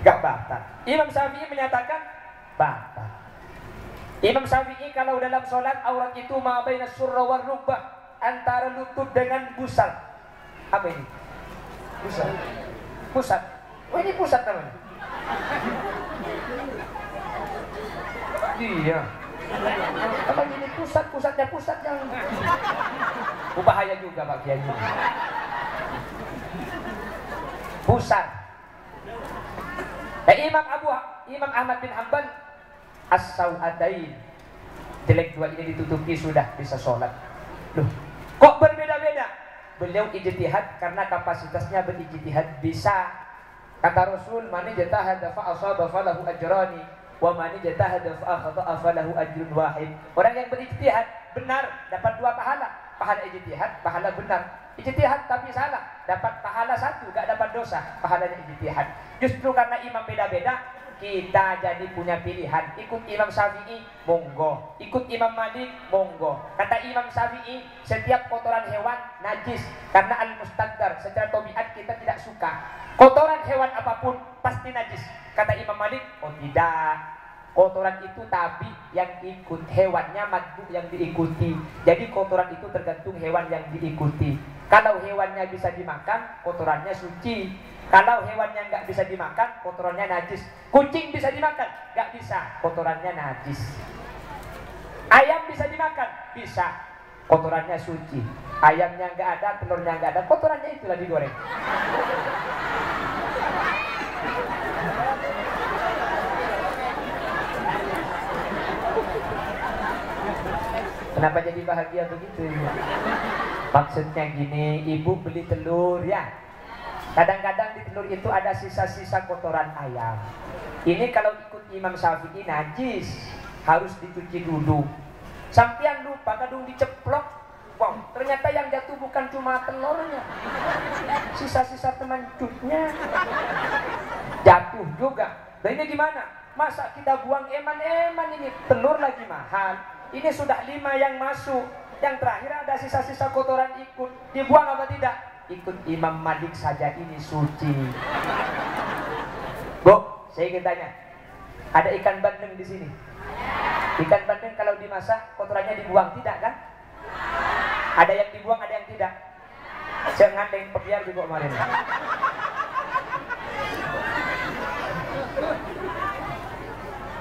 Gak batal. Imam Syafi'i menyatakan batal. Imam Syafi'i kalau dalam sholat aurat itu ma baina surra war rukbah, antara lutut dengan pusat. Apa ini? Pusat. Pusat. Oh ini pusat namanya. Iya. Kalau ini pusatnya pusat yang bahaya juga Pak Kiai. Pusat. Imam Ahmad bin Hanbal as-sau'adain, jelek dua ini ditutupi sudah bisa sholat. Loh, kok berbeda-beda? Beliau ijtihad karena kapasitasnya berijtihad bisa. Kata Rasul, man ijtahada fa asaba falahu ajrani wa man ijtahada fa akhta'a falahu ajrun wahid. Orang yang berijtihad benar dapat 2 pahala. Pahala ijtihad, pahala benar. Ijtihad tapi salah, dapat pahala 1, gak dapat dosa. Pahalanya ijtihad. Justru karena imam beda-beda, kita jadi punya pilihan. Ikut Imam Syafi'i, monggo. Ikut Imam Malik, monggo. Kata Imam Syafi'i, setiap kotoran hewan najis karena al-mustaqdar, secara tabiat kita tidak suka. Kotoran hewan apapun pasti najis. Kata Imam Malik, oh tidak. Kotoran itu tabi yang ikut, hewannya madbu yang diikuti. Jadi kotoran itu tergantung hewan yang diikuti. Kalau hewannya bisa dimakan, kotorannya suci. Kalau hewannya nggak bisa dimakan, kotorannya najis. Kucing bisa dimakan? Nggak bisa, kotorannya najis. Ayam bisa dimakan? Bisa, kotorannya suci. Ayamnya nggak ada, telurnya nggak ada, kotorannya itulah digoreng. Kenapa jadi bahagia begitu? Maksudnya gini, ibu beli telur ya. Kadang-kadang di telur itu ada sisa-sisa kotoran ayam. Ini kalau ikut Imam Syafi'i najis, harus dicuci dulu. Sampian lupa kadung diceplok. Wow, ternyata yang jatuh bukan cuma telurnya, sisa-sisa teman cutnya jatuh juga. Dan ini gimana? Masa kita buang eman-eman ini? Telur lagi mahal. Ini sudah 5 yang masuk. Yang terakhir ada sisa-sisa kotoran ikut. Dibuang apa tidak? Ikut Imam Malik saja ini suci. Bu, saya ingin tanya, ada ikan bandeng di sini? Ikan bandeng kalau dimasak kotorannya dibuang, tidak kan? Ada yang dibuang, ada yang tidak. Jangan yang pegiar juga kemarin.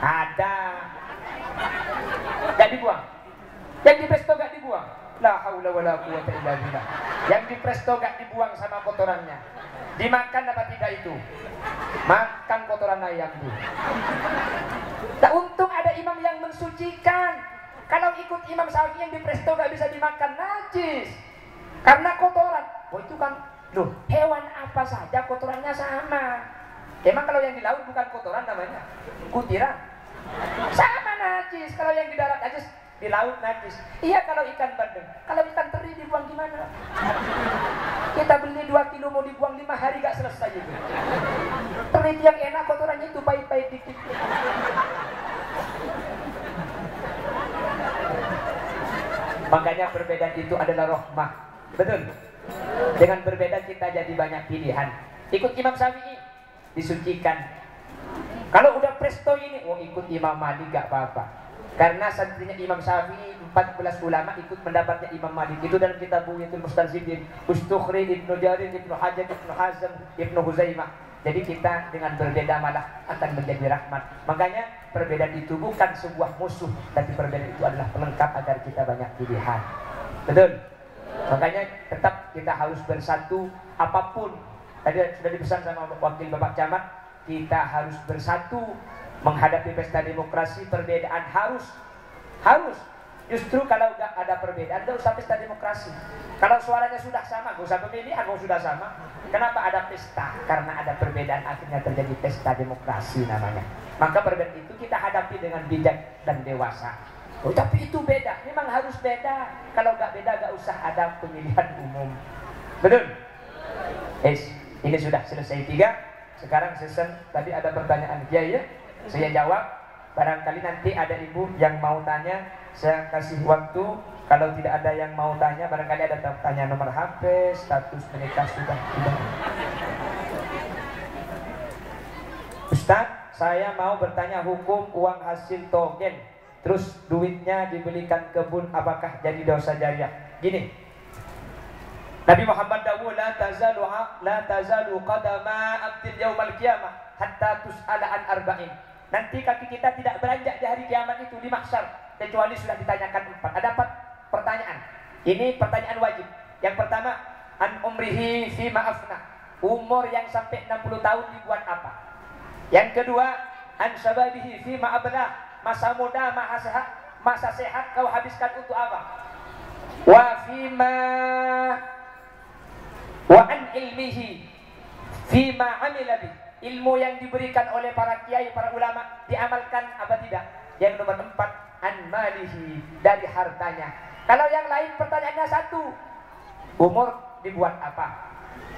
Ada. Gak dibuang. Yang di presto gak dibuang. La haula wala quwata illa billah. Yang di presto gak dibuang sama kotorannya. Dimakan apa tidak itu? Makan kotoran ayam itu. Nah, untung ada imam yang mensucikan. Kalau ikut Imam Syafi'i yang di presto gak bisa dimakan, najis. Karena kotoran. Oh itu kan, loh, hewan apa saja kotorannya sama. Emang kalau yang di laut bukan kotoran namanya? Kutiran. Sama najis. Kalau yang di darat najis, di laut najis. Iya kalau ikan bandeng. Kalau ikan teri dibuang gimana? Kita beli 2 kilo mau dibuang 5 hari gak selesai itu. Teri yang enak kotorannya itu pahit-pahit dikit. Makanya perbedaan itu adalah rahmah. Betul? Dengan berbeda kita jadi banyak pilihan. Ikut Imam Syafi'i, disucikan. Kalau udah presto ini, oh ikut Imam Malik gak apa-apa. Karena santrinya Imam Syafi'i 14 ulama ikut pendapatnya Imam Malik. Itu dalam kitab Buyatul Mustalzidin, Ustukhri, Ibnu Jarir, Ibnu Hajar, Ibnu Hazm, Ibnu Huzaimah. Jadi kita dengan berbeda malah akan menjadi rahmat. Makanya perbedaan itu bukan sebuah musuh, tapi perbedaan itu adalah pelengkap agar kita banyak pilihan. Betul? Makanya tetap kita harus bersatu apapun. Tadi sudah dipesan sama wakil Bapak Camat, kita harus bersatu menghadapi pesta demokrasi. Perbedaan harus. Justru kalau nggak ada perbedaan, nggak usah pesta demokrasi. Kalau suaranya sudah sama, nggak usah pemilihan, kalau sudah sama. Kenapa ada pesta? Karena ada perbedaan, akhirnya terjadi pesta demokrasi namanya. Maka perbedaan itu kita hadapi dengan bijak dan dewasa. Oh, tapi itu beda, memang harus beda. Kalau nggak beda, nggak usah ada pemilihan umum. Betul? Ini sudah selesai 3. Sekarang season tadi ada pertanyaan Kiai ya, saya jawab. Barangkali nanti ada ibu yang mau tanya, saya kasih waktu. Kalau tidak ada yang mau tanya, barangkali ada tanya nomor HP, status menikah sudah. Ustaz, saya mau bertanya hukum uang hasil togel, terus duitnya dibelikan kebun, apakah jadi dosa jariah? Gini, Nabi Muhammad dawuh, la tazalu qadama abdil yaumal qiyamah hatta tus'ala an arba'in. Nanti kaki kita tidak beranjak di hari kiamat itu di mahsyar kecuali sudah ditanyakan 4. Ada 4 pertanyaan. Ini pertanyaan wajib. Yang pertama, an umrihi fi ma'afna. Umur yang sampai 60 tahun dibuat apa? Yang kedua, an syababihi fi ma'abla. Masa muda, masa sehat kau habiskan untuk apa? Wa an ilmihi fima amila bi. Ilmu yang diberikan oleh para kiai, para ulama diamalkan apa tidak? Yang nomor 4, an malihi, dari hartanya. Kalau yang lain pertanyaannya 1, umur dibuat apa?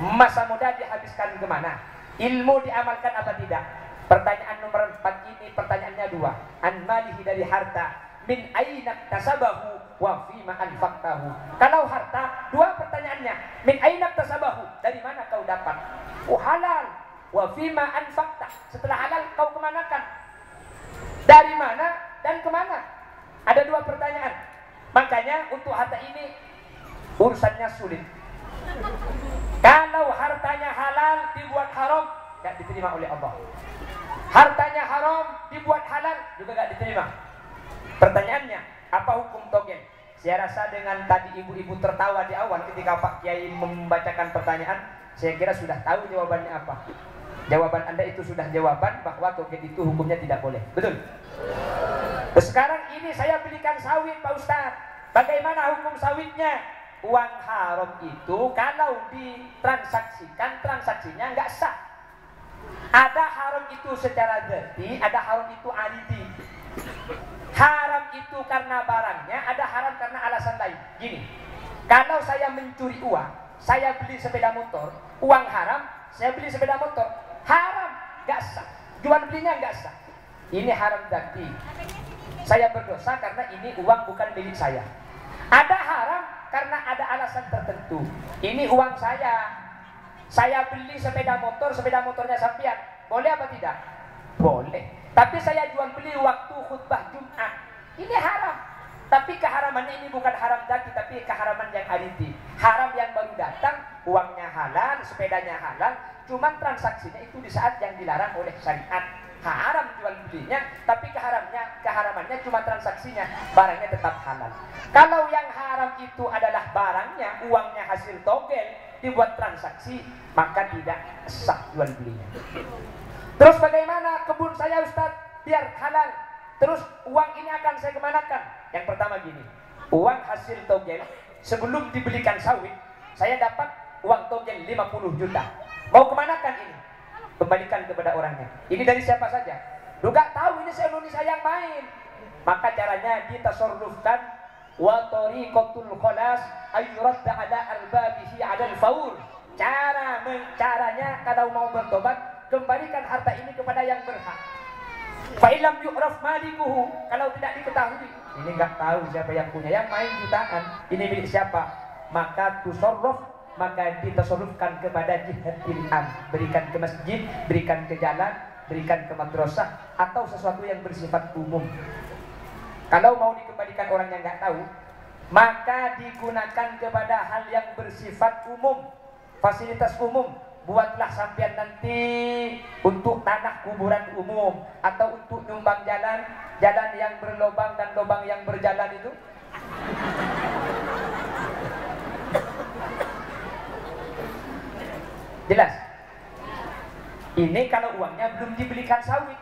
Masa muda dihabiskan kemana? Ilmu diamalkan apa tidak? Pertanyaan nomor 4 ini pertanyaannya 2, an malihi, dari harta. Min aina tasabahu wa fima anfaqtahu. Kalau harta, 2 pertanyaannya. Min aina tasabahu, dari mana kau dapat? Halal. Wa fima anfaqta, setelah halal kau kemanakan? Dari mana dan kemana? Ada 2 pertanyaan. Makanya untuk harta ini urusannya sulit. Kalau hartanya halal dibuat haram, tidak diterima oleh Allah. Hartanya haram dibuat halal juga tidak diterima. Pertanyaannya, apa hukum togel? Saya rasa dengan tadi ibu-ibu tertawa di awal ketika Pak Kiai membacakan pertanyaan, saya kira sudah tahu jawabannya apa. Jawaban Anda itu sudah jawaban bahwa togel itu hukumnya tidak boleh. Betul? Sekarang ini saya belikan sawit Pak Ustaz. Bagaimana hukum sawitnya? Uang haram itu kalau ditransaksikan, transaksinya nggak sah. Ada haram itu secara dzati, ada haram itu aridi. Haram itu karena barangnya, ada haram karena alasan lain. Gini, kalau saya mencuri uang, saya beli sepeda motor, uang haram, saya beli sepeda motor, haram, gak sah. Jual belinya gak sah. Ini haram dzati. Saya berdosa karena ini uang bukan milik saya. Ada haram karena ada alasan tertentu. Ini uang saya beli sepeda motor, sepeda motornya sampean. Boleh apa tidak? Boleh. Tapi saya jual beli waktu khutbah Jumat. Ini haram. Tapi keharamannya ini bukan haram dzati, tapi keharaman yang aridi. Haram yang baru datang, uangnya halal, sepedanya halal, cuman transaksinya itu di saat yang dilarang oleh syariat. Haram jual belinya, tapi keharamannya cuma transaksinya, barangnya tetap halal. Kalau yang haram itu adalah barangnya, uangnya hasil togel, dibuat transaksi, maka tidak sah jual belinya. Terus bagaimana kebun saya Ustaz biar halal? Terus uang ini akan saya kemanakan? Yang pertama gini, uang hasil togel sebelum dibelikan sawit, saya dapat uang togel 50 juta. Mau kemanakan ini? Kembalikan kepada orangnya. Ini dari siapa saja? Lu gak tahu ini se-Indonesia yang main. Maka caranya ditasarrufkan, wa tariqatul khalas ayyuradda ala albabihi ala al-faur. Caranya kalau mau bertobat, kembalikan harta ini kepada yang berhak. Fa illam yu'raf malikuhu, kalau tidak diketahui, ini enggak tahu siapa yang punya, yang main jutaan, ini milik siapa, maka tusarruf, maka ditasarrufkan kepada jihadil am, berikan ke masjid, berikan ke jalan, berikan ke madrasah atau sesuatu yang bersifat umum. Kalau mau dikembalikan orang yang enggak tahu, maka digunakan kepada hal yang bersifat umum, fasilitas umum. Buatlah sampean nanti untuk tanah kuburan umum atau untuk nyumbang jalan yang berlobang dan lobang yang berjalan itu. Jelas? Ini kalau uangnya belum dibelikan sawit,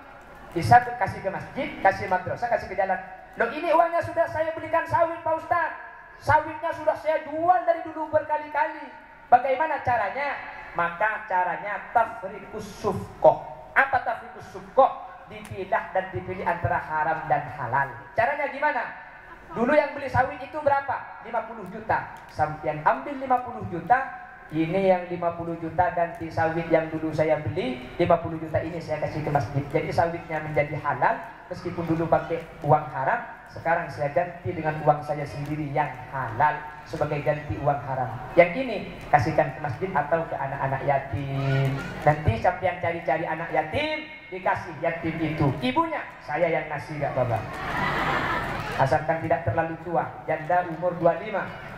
bisa kasih ke masjid, kasih madrasah, kasih ke jalan. Loh, ini uangnya sudah saya belikan sawit Pak Ustaz. Sawitnya sudah saya jual dari dulu berkali-kali. Bagaimana caranya? Maka caranya tafriqus sufqah. Apa tafriqus sufqah? Dipilah dan dipilih antara haram dan halal. Caranya gimana? Dulu yang beli sawit itu berapa? 50 juta. Sampean ambil 50 juta. Ini yang 50 juta ganti sawit yang dulu saya beli. 50 juta ini saya kasih ke masjid. Jadi sawitnya menjadi halal. Meskipun dulu pakai uang haram, sekarang saya ganti dengan uang saya sendiri yang halal sebagai ganti uang haram. Yang ini kasihkan ke masjid atau ke anak-anak yatim. Nanti sampai yang cari-cari anak yatim, dikasih yatim itu. Ibunya, saya yang ngasih gak apa-apa. Asalkan tidak terlalu tua. Janda umur 25.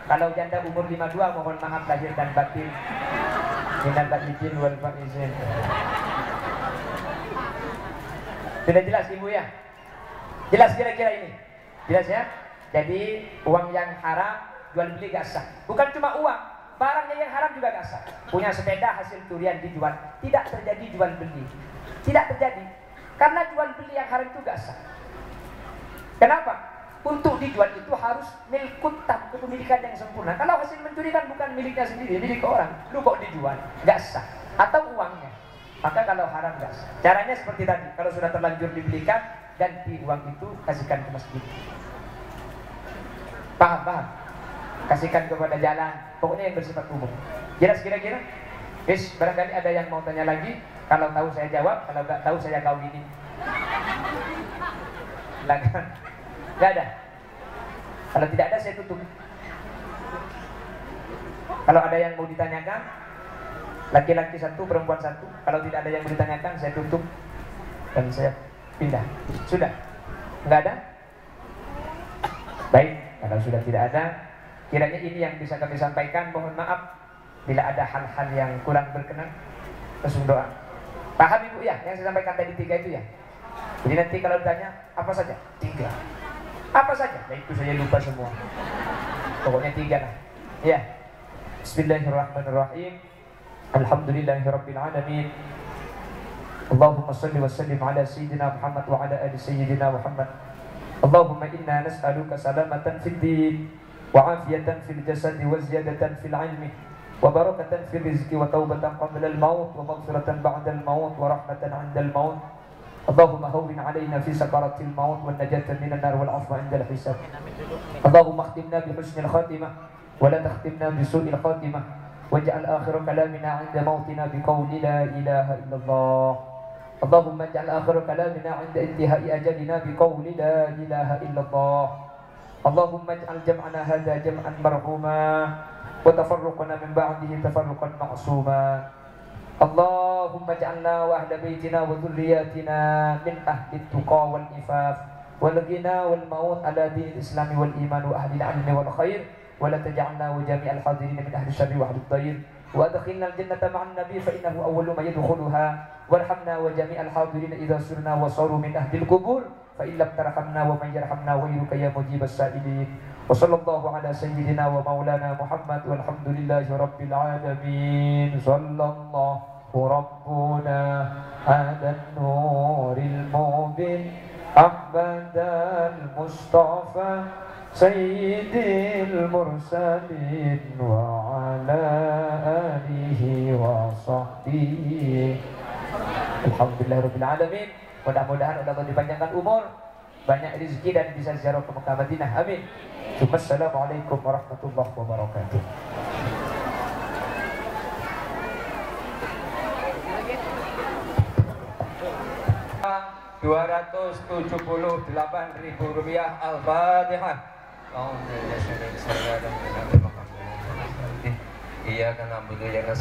Kalau janda umur 52, mohon maaf lahir dan batin. Minal aidin wal faizin. Sudah jelas ibu ya? Jelas kira-kira ini? Jelas ya? Jadi uang yang haram jual beli gak sah. Bukan cuma uang, barangnya yang haram juga gak sah. Punya sepeda hasil curian dijual, tidak terjadi jual beli. Tidak terjadi. Karena jual beli yang haram itu gak sah. Kenapa? Untuk dijual itu harus milkut tam, kepemilikan yang sempurna. Kalau hasil mencuri kan bukan miliknya sendiri, milik orang. Lu kok dijual? Gak sah. Atau uangnya. Maka kalau haram gak sah. Caranya seperti tadi. Kalau sudah terlanjur dibelikan, ganti uang itu kasihkan ke masjid. Paham? Kasihkan kepada jalan. Pokoknya yang bersifat umum. Jelas kira-kira? Yes, barangkali ada yang mau tanya lagi. Kalau tahu saya jawab, kalau nggak tahu saya kawinin. Nggak ada. Kalau tidak ada saya tutup. Kalau ada yang mau ditanyakan, laki-laki satu, perempuan satu. Kalau tidak ada yang mau ditanyakan, saya tutup dan saya pindah. Sudah? Nggak ada? Baik, kalau sudah tidak ada, kiranya ini yang bisa kami sampaikan. Mohon maaf bila ada hal-hal yang kurang berkenan. Langsung doa. Paham ibu ya? Yang saya sampaikan tadi 3 itu ya. Jadi nanti kalau ditanya apa saja? 3. Apa saja? Ya itu saya lupa semua. Pokoknya 3 lah. Ya. Bismillahirrahmanirrahim. Alhamdulillahirabbil alamin. Allahumma shalli wa sallim ala sayyidina Muhammad wa ala ali sayyidina Muhammad. Allahumma inna nas'aluka salamatan fid din wa afiyatan fil jasadi wa ziyadatan fil ilmi wa barakatan fil rizqi wa taubatan qabla al maut wa maghfiratan ba'da al maut wa rahmatan 'inda al maut. Allahumma hawwin 'alaina fi sakaratil maut wan najata minan nar wal 'afwa 'inda al hisab. Allahumma khtimna bi husnil khatimah wa la takhtimna bi su'il khatimah waj'al akhir kalamina 'inda mautina bi qawli la ilaha illallah. Allahumma ij'al akhir kalamina 'inda intihai ajalina bi qawli la ilaha illallah. Allahumma ij'al jam'ana hadha jam'an marhuma wa tafarruqana min ba'dihi tafarruqan ma'suma. Allahumma ij'alna wa ahla baitina wa dhurriyyatina min ahli tuqa wal ifaf wal ghina wal maut ala dinil islam wal iman wa ahli al ilmi wal khair wa la taj'alna wa jami'al hadirin min ahli syarri wa ahli dhair wa adkhilna al jannata ma'an nabiy fa innahu awwalu ma yadkhuluha warhamna wa jami'al hadirin idza surna wa saru min ahli al qubur fa in lam tarhamna wa man yarhamna ghayruka ya mujibas sa'ilin. Wa sallallahu ala sayyidina wa maulana Muhammad walhamdulillahi rabbil alamin. Sallallahu rabbuna ala nuril mubin ahmadal mustafa sayyidil mursalin wa ala alihi wa sahbihi. Alhamdulillah rabbil alamin. Mudah-mudahan Allah dipanjangkan umur, banyak rezeki dan bisa ziarah ke Mekah Madinah. Amin. Assalamualaikum warahmatullahi wabarakatuh. Rp278.000 Al-Fatihah. Iya kan, alhamdulillah.